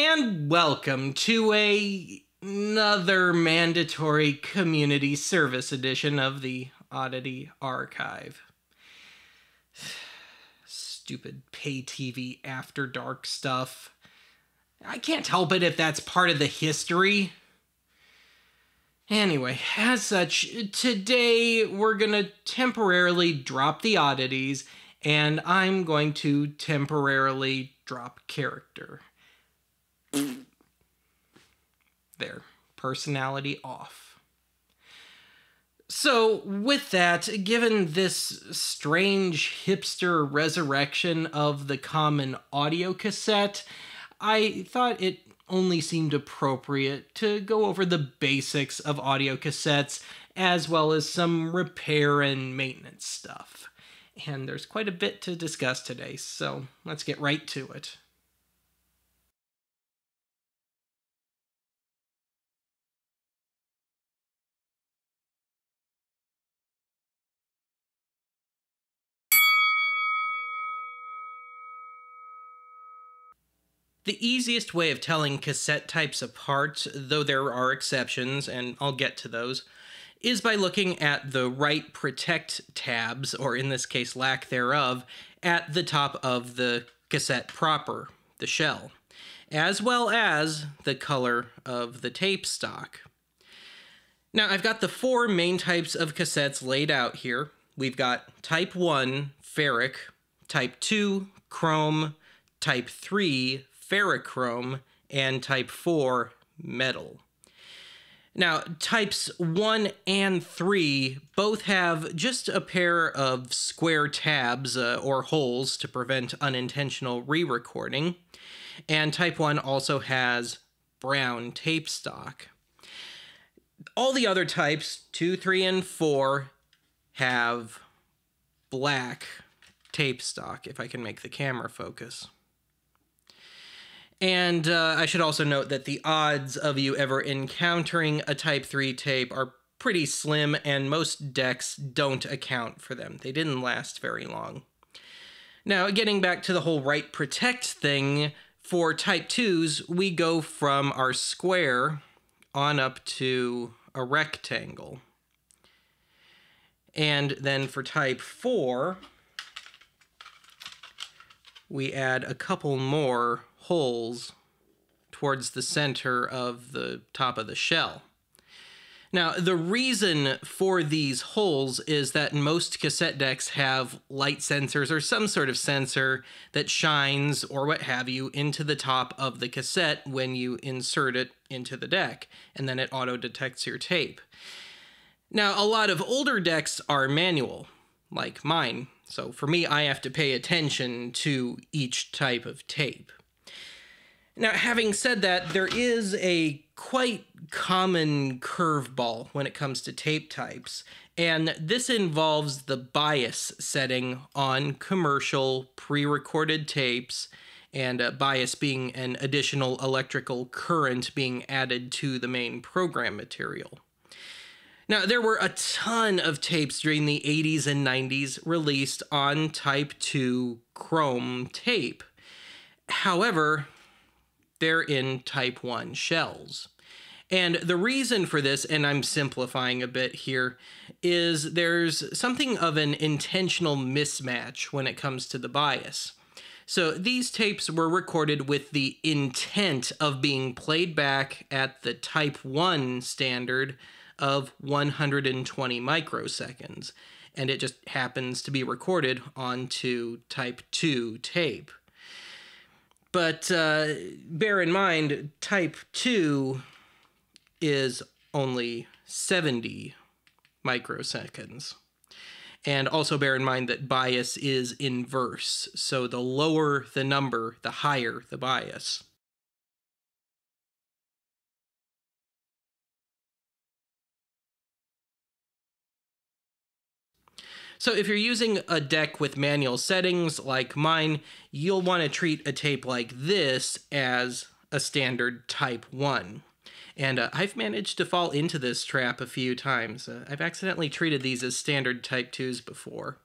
And welcome to another mandatory community service edition of the Oddity Archive. Stupid pay TV after dark stuff. I can't help it if that's part of the history. Anyway, as such, today we're gonna temporarily drop the oddities, and I'm going to temporarily drop character. There, personality off. So, with that, given this strange hipster resurrection of the common audio cassette, I thought it only seemed appropriate to go over the basics of audio cassettes, as well as some repair and maintenance stuff. And there's quite a bit to discuss today, so let's get right to it. The easiest way of telling cassette types apart, though there are exceptions, and I'll get to those, is by looking at the write protect tabs, or in this case lack thereof, at the top of the cassette proper, the shell, as well as the color of the tape stock. Now, I've got the four main types of cassettes laid out here. We've got Type 1, ferric, Type 2, chrome, Type 3, ferrochrome, and Type 4, metal. Now, Types 1 and 3 both have just a pair of square tabs or holes to prevent unintentional re-recording, and Type 1 also has brown tape stock. All the other types, 2, 3, and 4, have black tape stock, if I can make the camera focus. And I should also note that the odds of you ever encountering a Type 3 tape are pretty slim, and most decks don't account for them. They didn't last very long. Now, getting back to the whole write protect thing, for Type 2s, we go from our square on up to a rectangle. And then for Type 4, we add a couple more holes towards the center of the top of the shell. Now, the reason for these holes is that most cassette decks have light sensors or some sort of sensor that shines or what have you into the top of the cassette when you insert it into the deck, and then it auto-detects your tape. Now, a lot of older decks are manual, like mine, so for me, I have to pay attention to each type of tape. Now, having said that, there is a quite common curveball when it comes to tape types, and this involves the bias setting on commercial pre-recorded tapes, and bias being an additional electrical current being added to the main program material. Now, there were a ton of tapes during the 80s and 90s released on Type 2 chrome tape. However, they're in Type 1 shells. And the reason for this, and I'm simplifying a bit here, is there's something of an intentional mismatch when it comes to the bias. So these tapes were recorded with the intent of being played back at the Type 1 standard of 120 microseconds, and it just happens to be recorded onto Type 2 tape. But bear in mind, Type 2 is only 70 microseconds. And also bear in mind that bias is inverse, so the lower the number, the higher the bias. So if you're using a deck with manual settings like mine, you'll want to treat a tape like this as a standard Type 1. And I've managed to fall into this trap a few times. I've accidentally treated these as standard Type 2s before.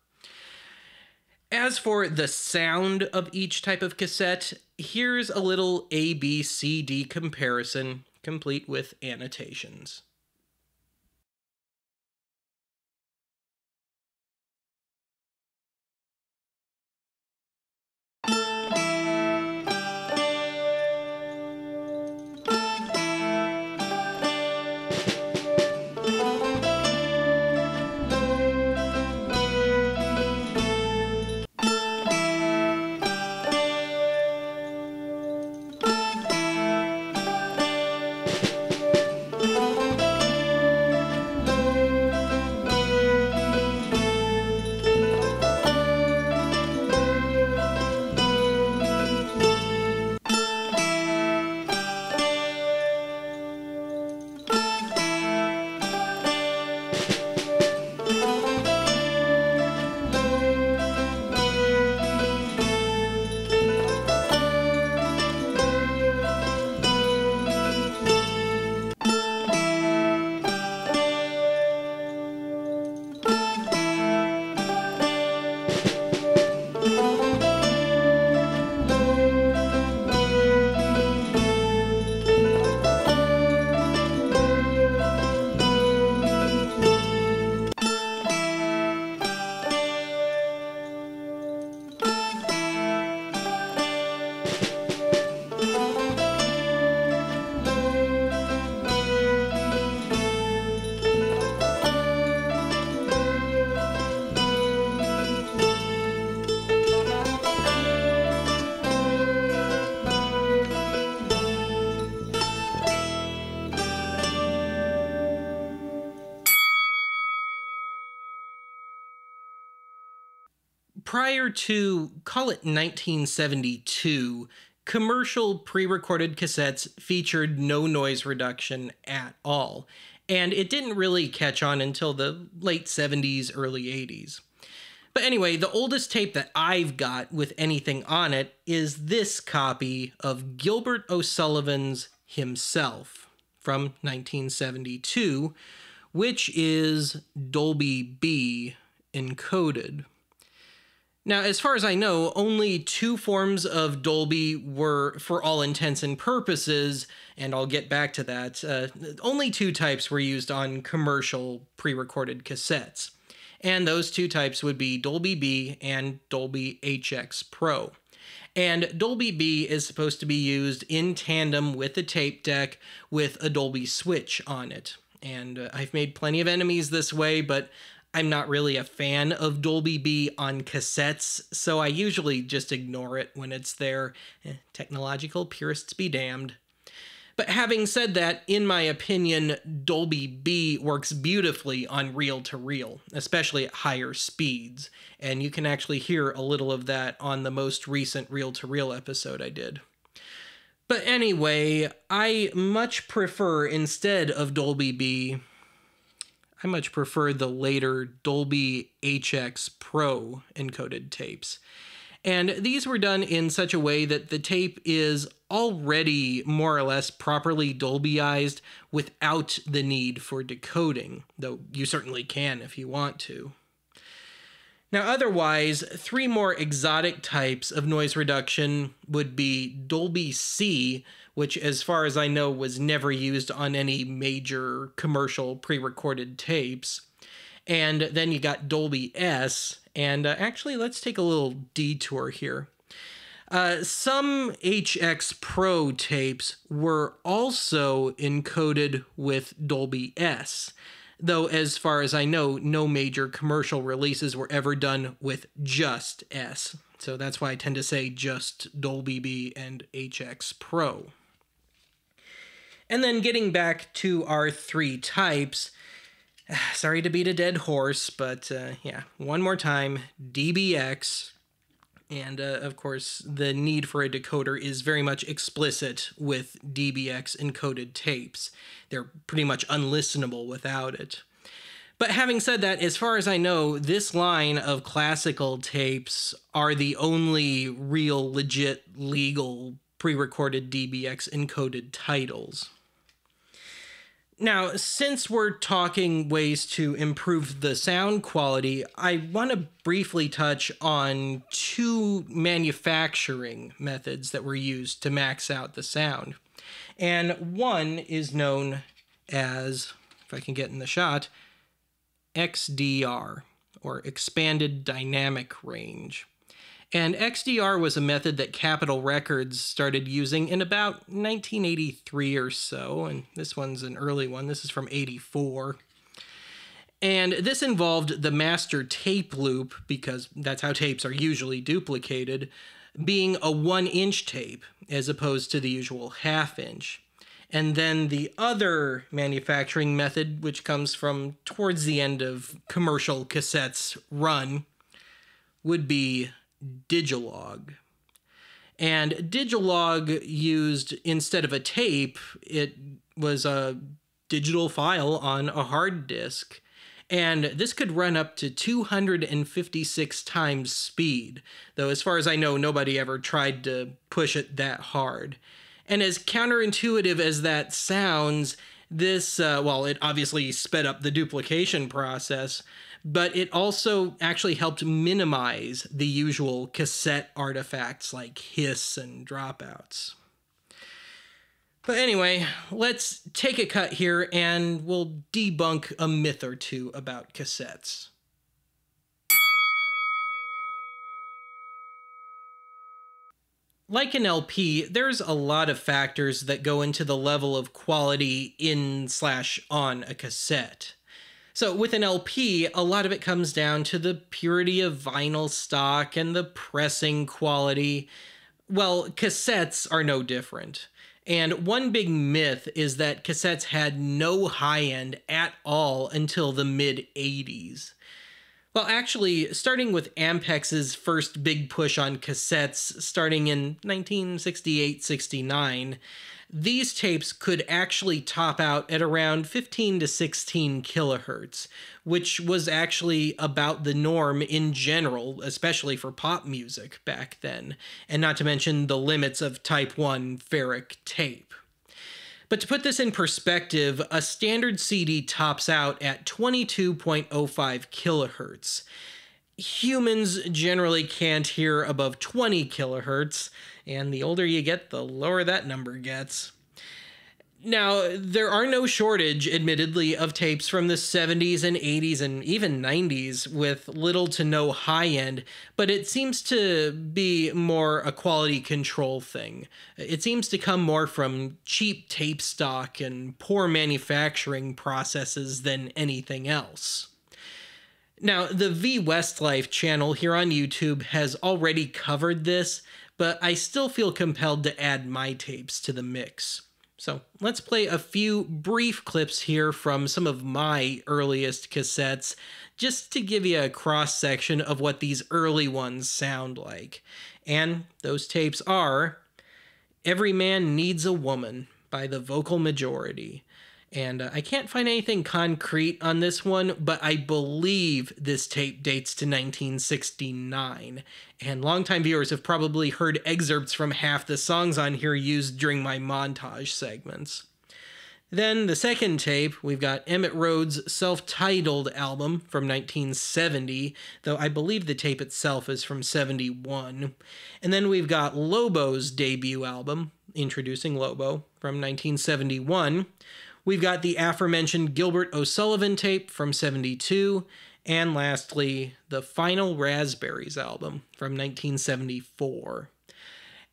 As for the sound of each type of cassette, here's a little A-B-C-D comparison, complete with annotations. Prior to, call it 1972, commercial pre-recorded cassettes featured no noise reduction at all, and it didn't really catch on until the late 70s, early 80s. But anyway, the oldest tape that I've got with anything on it is this copy of Gilbert O'Sullivan's Himself from 1972, which is Dolby B encoded. Now, as far as I know, only two forms of Dolby were, for all intents and purposes, and I'll get back to that, only two types were used on commercial pre-recorded cassettes. And those two types would be Dolby B and Dolby HX Pro. And Dolby B is supposed to be used in tandem with the tape deck with a Dolby switch on it. And I've made plenty of enemies this way, but I'm not really a fan of Dolby B on cassettes, so I usually just ignore it when it's there. Technological purists be damned. But having said that, in my opinion, Dolby B works beautifully on reel-to-reel, especially at higher speeds, and you can actually hear a little of that on the most recent reel-to-reel episode I did. But anyway, I much prefer, instead of Dolby B, I much prefer the later Dolby HX Pro encoded tapes. And these were done in such a way that the tape is already more or less properly Dolbyized without the need for decoding, though you certainly can if you want to. Now otherwise, three more exotic types of noise reduction would be Dolby C, which as far as I know was never used on any major commercial pre-recorded tapes. And then you got Dolby S, and actually let's take a little detour here. Some HX Pro tapes were also encoded with Dolby S, though as far as I know, no major commercial releases were ever done with just S. So that's why I tend to say just Dolby B and HX Pro. And then getting back to our three types, sorry to beat a dead horse, but yeah, one more time, DBX. And of course, the need for a decoder is very much explicit with DBX encoded tapes. They're pretty much unlistenable without it. But having said that, as far as I know, this line of classical tapes are the only real, legit, legal pre-recorded DBX encoded titles. Now, since we're talking ways to improve the sound quality, I want to briefly touch on two manufacturing methods that were used to max out the sound. And one is known as, if I can get in the shot, XDR, or Expanded Dynamic Range. And XDR was a method that Capitol Records started using in about 1983 or so, and this one's an early one. This is from '84. And this involved the master tape loop, because that's how tapes are usually duplicated, being a 1-inch tape as opposed to the usual 1/2 inch. And then the other manufacturing method, which comes from towards the end of commercial cassettes run, would be Digilog. And Digilog used, instead of a tape, it was a digital file on a hard disk. And this could run up to 256 times speed, though as far as I know, nobody ever tried to push it that hard. And as counterintuitive as that sounds, this, it obviously sped up the duplication process, but it also actually helped minimize the usual cassette artifacts like hiss and dropouts. But anyway, let's take a cut here and we'll debunk a myth or two about cassettes. Like an LP, there's a lot of factors that go into the level of quality in/on a cassette. So with an LP, a lot of it comes down to the purity of vinyl stock and the pressing quality. Well, cassettes are no different. And one big myth is that cassettes had no high-end at all until the mid-'80s. Well, actually, starting with Ampex's first big push on cassettes starting in 1968-69, these tapes could actually top out at around 15 to 16 kilohertz, which was actually about the norm in general, especially for pop music back then, and not to mention the limits of Type 1 ferric tape. But to put this in perspective, a standard CD tops out at 22.05 kilohertz. Humans generally can't hear above 20 kilohertz, and the older you get, the lower that number gets. Now, there are no shortage, admittedly, of tapes from the 70s and 80s and even 90s with little to no high-end, but it seems to be more a quality control thing. It seems to come more from cheap tape stock and poor manufacturing processes than anything else. Now, the V Westlife channel here on YouTube has already covered this, but I still feel compelled to add my tapes to the mix. So let's play a few brief clips here from some of my earliest cassettes, just to give you a cross-section of what these early ones sound like. And those tapes are Every Man Needs a Woman by the Vocal Majority. And I can't find anything concrete on this one, but I believe this tape dates to 1969. And longtime viewers have probably heard excerpts from half the songs on here used during my montage segments. Then the second tape, we've got Emmett Rhodes' self-titled album from 1970, though I believe the tape itself is from 71. And then we've got Lobo's debut album, Introducing Lobo, from 1971. We've got the aforementioned Gilbert O'Sullivan tape from 72, and lastly, the Final Raspberries album from 1974.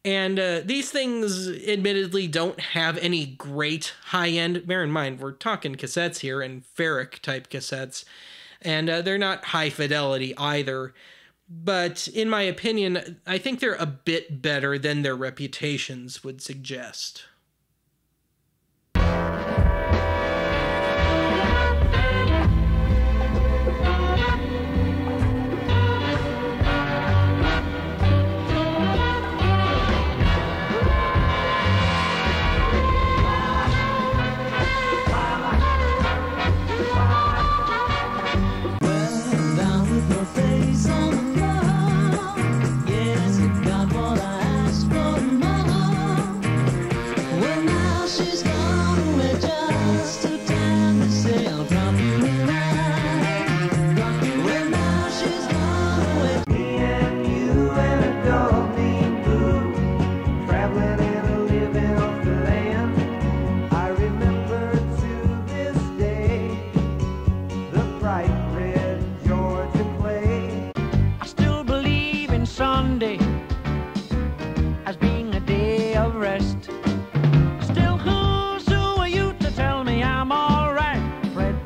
And these things admittedly don't have any great high-end. Bear in mind, we're talking cassettes here and ferric type cassettes, and they're not high fidelity either. But in my opinion, I think they're a bit better than their reputations would suggest.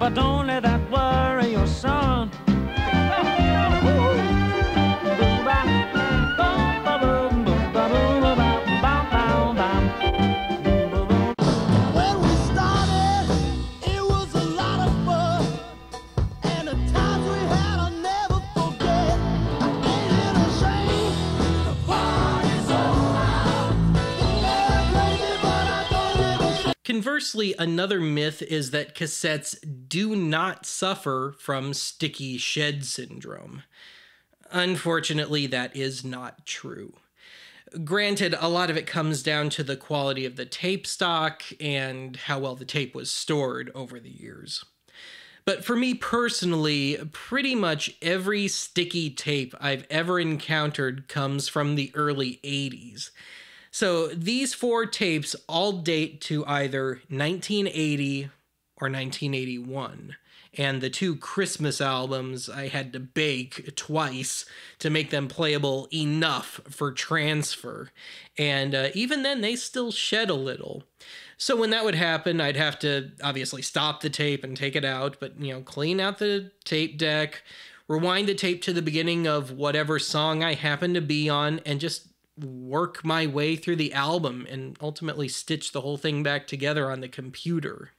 but don't let that worry your son. When we started, it was a lot of fun, and the times we had I'll never forget. Ain't it a shame? The party's over. Yeah, crazy, but I don't give a shit. Conversely, another myth is that cassettes do not suffer from sticky shed syndrome. Unfortunately, that is not true. Granted, a lot of it comes down to the quality of the tape stock and how well the tape was stored over the years. But for me personally, pretty much every sticky tape I've ever encountered comes from the early 80s. So these 4 tapes all date to either 1980 or 1981. And the 2 Christmas albums I had to bake twice to make them playable enough for transfer. And even then, they still shed a little. So when that would happen, I'd have to obviously stop the tape and take it out, but, clean out the tape deck, rewind the tape to the beginning of whatever song I happen to be on, and just work my way through the album and ultimately stitch the whole thing back together on the computer.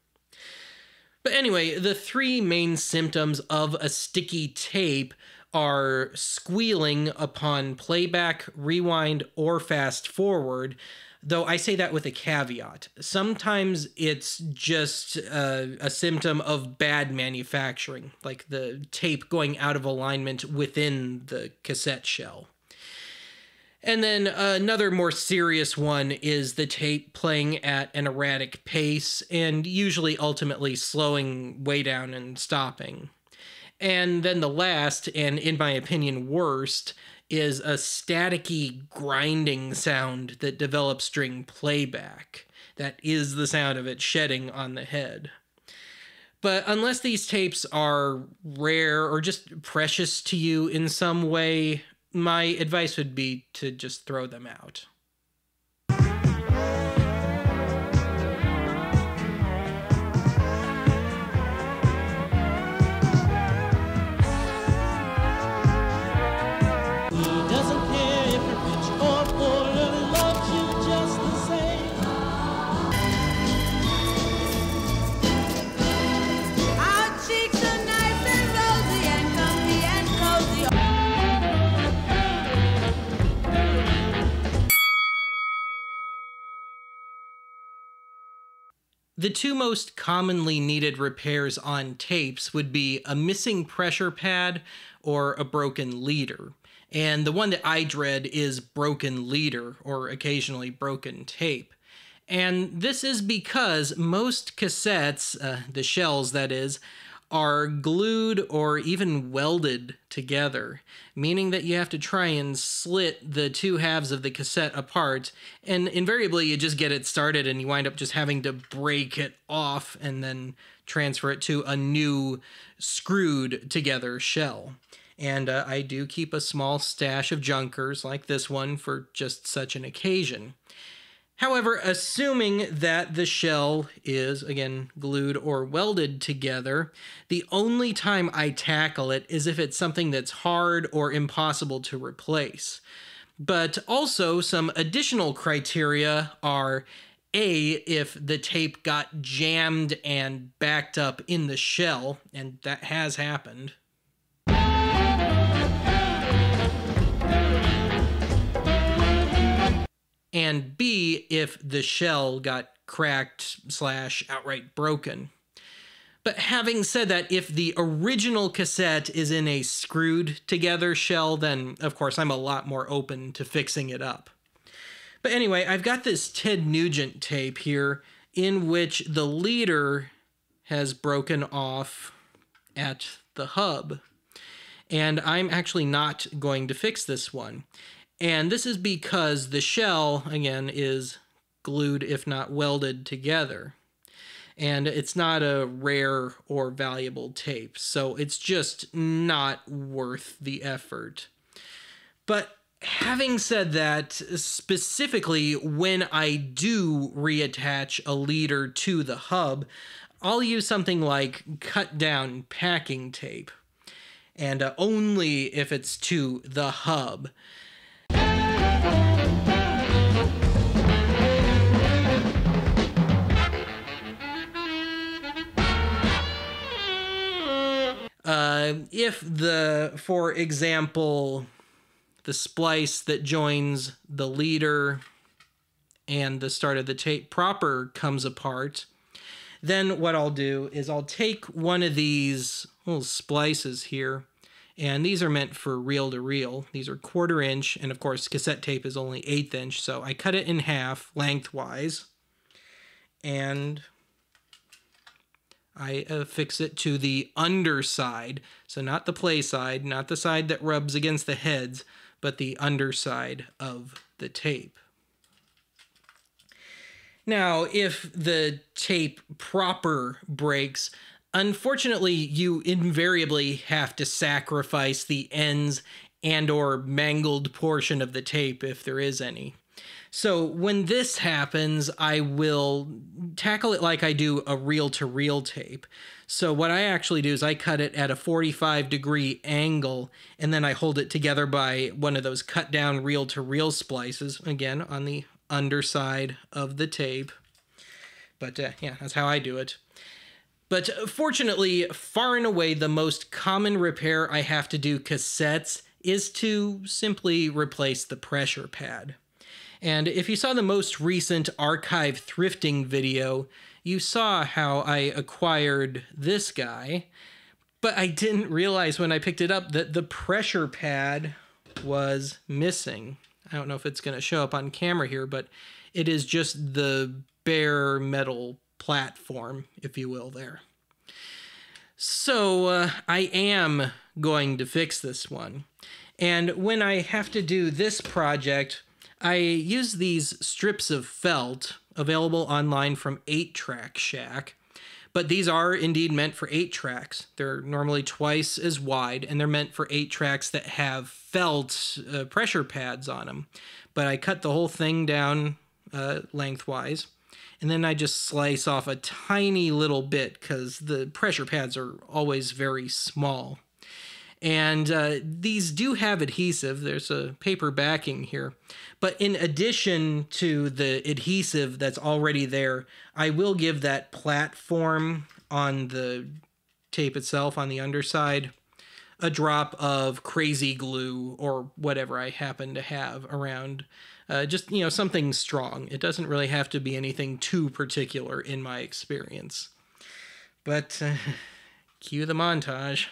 But anyway, the 3 main symptoms of a sticky tape are squealing upon playback, rewind, or fast forward, though I say that with a caveat. Sometimes it's just a symptom of bad manufacturing, like the tape going out of alignment within the cassette shell. And then another more serious one is the tape playing at an erratic pace and usually ultimately slowing way down and stopping. And then the last, and in my opinion worst, is a staticky grinding sound that develops during playback. That is the sound of it shedding on the head. But unless these tapes are rare or just precious to you in some way, my advice would be to just throw them out. He doesn't care if you're rich or poor, he loves you just the same. Our cheeks are nice and rosy and comfy and cozy. The 2 most commonly needed repairs on tapes would be a missing pressure pad or a broken leader. And the one that I dread is broken leader, or occasionally broken tape. And this is because most cassettes, the shells that is, are glued or even welded together, meaning that you have to try and slit the 2 halves of the cassette apart, and invariably you just get it started and you wind up just having to break it off and then transfer it to a new screwed together shell. And I do keep a small stash of junkers like this one for just such an occasion. However, assuming that the shell is, again, glued or welded together, the only time I tackle it is if it's something that's hard or impossible to replace. But also, some additional criteria are A, if the tape got jammed and backed up in the shell, and that has happened. And B, if the shell got cracked / outright broken. But having said that, if the original cassette is in a screwed together shell, then of course I'm a lot more open to fixing it up. But anyway, I've got this Ted Nugent tape here in which the leader has broken off at the hub. And I'm actually not going to fix this one. And this is because the shell, again, is glued, if not welded together. And it's not a rare or valuable tape, so it's just not worth the effort. But having said that, specifically when I do reattach a leader to the hub, I'll use something like cut down packing tape, and only if it's to the hub. If for example, the splice that joins the leader and the start of the tape proper comes apart, then what I'll do is I'll take one of these little splices here, and these are meant for reel-to-reel. These are 1/4 inch, and of course cassette tape is only 1/8 inch, so I cut it in half lengthwise, and I affix it to the underside, so not the play side, not the side that rubs against the heads, but the underside of the tape. Now, if the tape proper breaks, unfortunately, you invariably have to sacrifice the ends and or mangled portion of the tape if there is any. So when this happens, I will tackle it like I do a reel-to-reel tape. So what I actually do is I cut it at a 45-degree angle, and then I hold it together by one of those cut-down reel-to-reel splices, again, on the underside of the tape. But yeah, that's how I do it. But fortunately, far and away, the most common repair I have to do cassettes is to simply replace the pressure pad. And if you saw the most recent archive thrifting video, you saw how I acquired this guy, but I didn't realize when I picked it up that the pressure pad was missing. I don't know if it's going to show up on camera here, but it is just the bare metal platform, if you will, there. So I am going to fix this one. And when I have to do this project, I use these strips of felt available online from 8-Track Shack, but these are indeed meant for 8 tracks. They're normally twice as wide, and they're meant for 8 tracks that have felt pressure pads on them. But I cut the whole thing down lengthwise, and then I just slice off a tiny little bit because the pressure pads are always very small. And these do have adhesive. There's a paper backing here. But in addition to the adhesive that's already there, I will give that platform on the tape itself, on the underside, a drop of crazy glue or whatever I happen to have around. Just, something strong. It doesn't really have to be anything too particular in my experience. But cue the montage.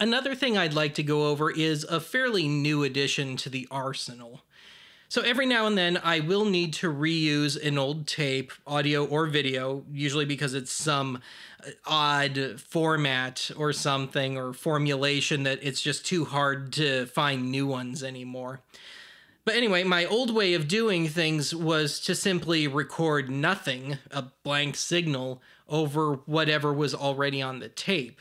Another thing I'd like to go over is a fairly new addition to the arsenal. So every now and then I will need to reuse an old tape, audio or video, usually because it's some odd format or something or formulation that it's just too hard to find new ones anymore. But anyway, my old way of doing things was to simply record nothing, a blank signal, over whatever was already on the tape.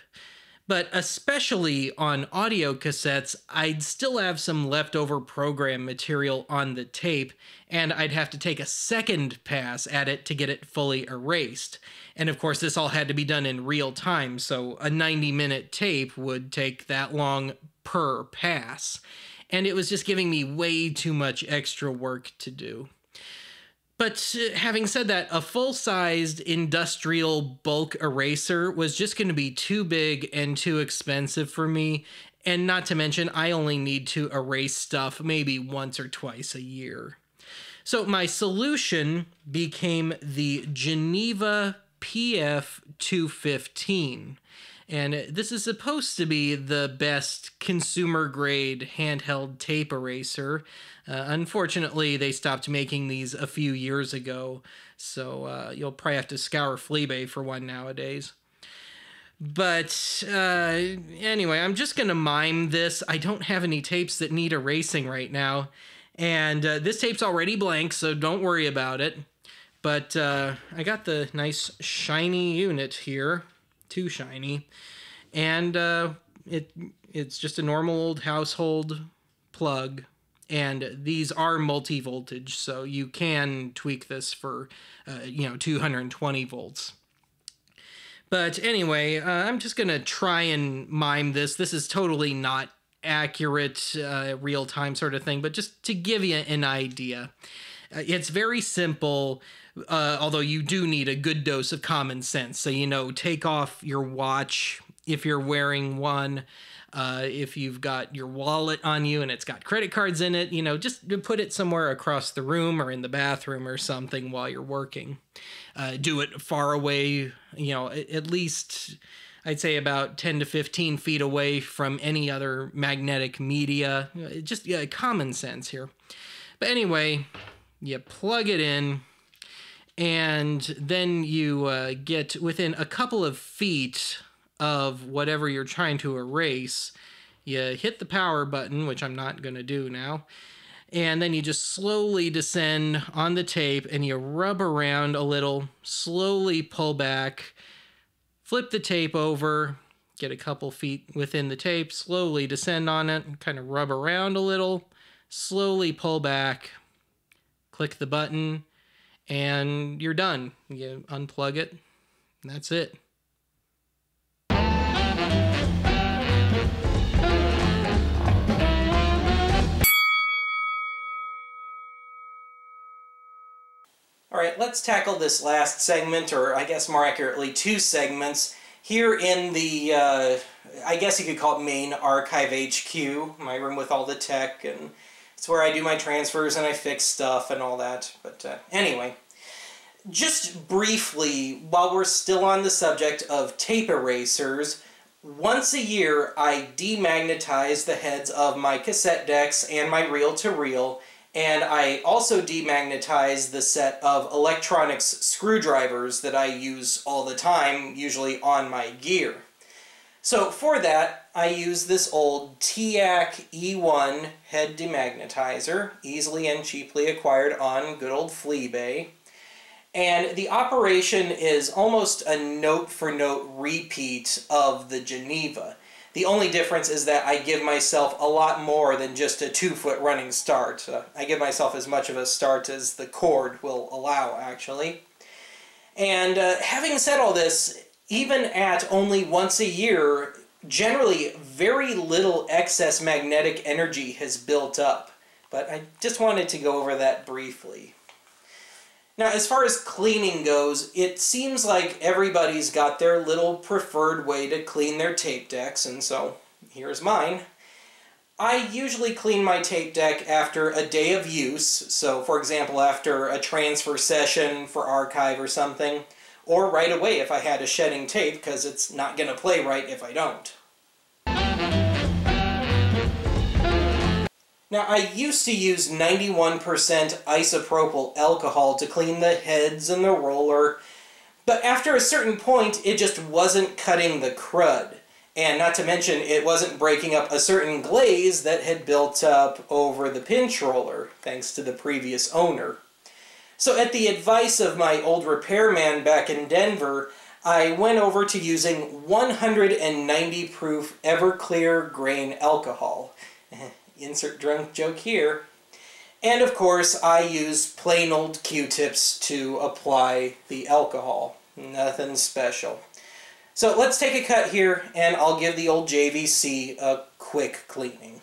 But especially on audio cassettes, I'd still have some leftover program material on the tape, and I'd have to take a second pass at it to get it fully erased. And of course, this all had to be done in real time, so a 90-minute tape would take that long per pass. And it was just giving me way too much extra work to do. But having said that, a full-sized industrial bulk eraser was just going to be too big and too expensive for me. And not to mention, I only need to erase stuff maybe once or twice a year. So my solution became the Geneva PF 215. And this is supposed to be the best consumer-grade handheld tape eraser. Unfortunately, they stopped making these a few years ago, so you'll probably have to scour Fleabay for one nowadays. But anyway, I'm just going to mime this. I don't have any tapes that need erasing right now. And this tape's already blank, so don't worry about it. But I got the nice shiny unit here. Too shiny. And it's just a normal old household plug. And these are multi-voltage, so you can tweak this for, 220 volts. But anyway, I'm just going to try and mime this. This is totally not accurate, real-time sort of thing, but just to give you an idea. It's very simple, although you do need a good dose of common sense. So, take off your watch if you're wearing one. If you've got your wallet on you and it's got credit cards in it, just put it somewhere across the room or in the bathroom or something while you're working. Do it far away, at least I'd say about 10 to 15 feet away from any other magnetic media. Just common sense here. But anyway, you plug it in and then you get within a couple of feet of whatever you're trying to erase. You hit the power button, which I'm not going to do now, and then you just slowly descend on the tape and you rub around a little, slowly pull back, flip the tape over, get a couple feet within the tape, slowly descend on it, and kind of rub around a little, slowly pull back, click the button, and you're done. You unplug it, and that's it. All right, let's tackle this last segment, or I guess more accurately, two segments, here in the, I guess you could call it main archive HQ, my room with all the tech, and it's where I do my transfers and I fix stuff and all that. But anyway, just briefly, while we're still on the subject of tape erasers, once a year I demagnetize the heads of my cassette decks and my reel-to-reel, and I also demagnetize the set of electronics screwdrivers that I use all the time, usually on my gear. So for that, I use this old TIAC E1 head demagnetizer, easily and cheaply acquired on good old Fleabay. And the operation is almost a note-for-note repeat of the Geneva. The only difference is that I give myself a lot more than just a 2-foot running start. I give myself as much of a start as the cord will allow, actually. And having said all this, even at only once a year, generally very little excess magnetic energy has built up. But I just wanted to go over that briefly. Now, as far as cleaning goes, it seems like everybody's got their little preferred way to clean their tape decks, and so here's mine. I usually clean my tape deck after a day of use, so for example after a transfer session for archive or something, or right away if I had a shedding tape, because it's not going to play right if I don't. Now, I used to use 91% isopropyl alcohol to clean the heads and the roller, but after a certain point, it just wasn't cutting the crud. And not to mention, it wasn't breaking up a certain glaze that had built up over the pinch roller, thanks to the previous owner. So at the advice of my old repairman back in Denver, I went over to using 190 proof Everclear grain alcohol. Insert drunk joke here. And of course, I used plain old Q-tips to apply the alcohol. Nothing special. So let's take a cut here, and I'll give the old JVC a quick cleaning.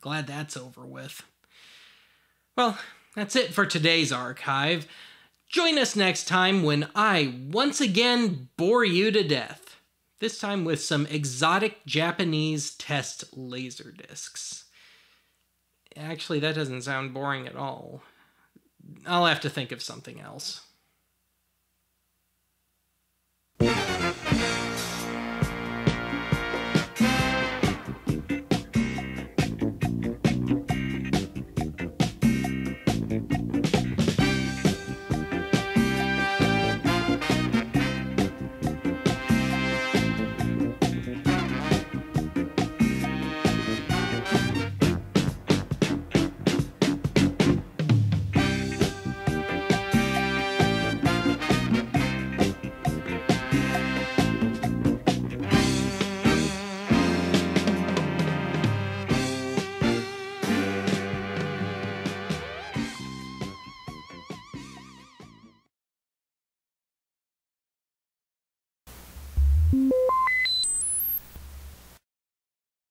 Glad that's over with. Well, that's it for today's archive. Join us next time when I once again bore you to death. This time with some exotic Japanese test laser discs. Actually, that doesn't sound boring at all. I'll have to think of something else.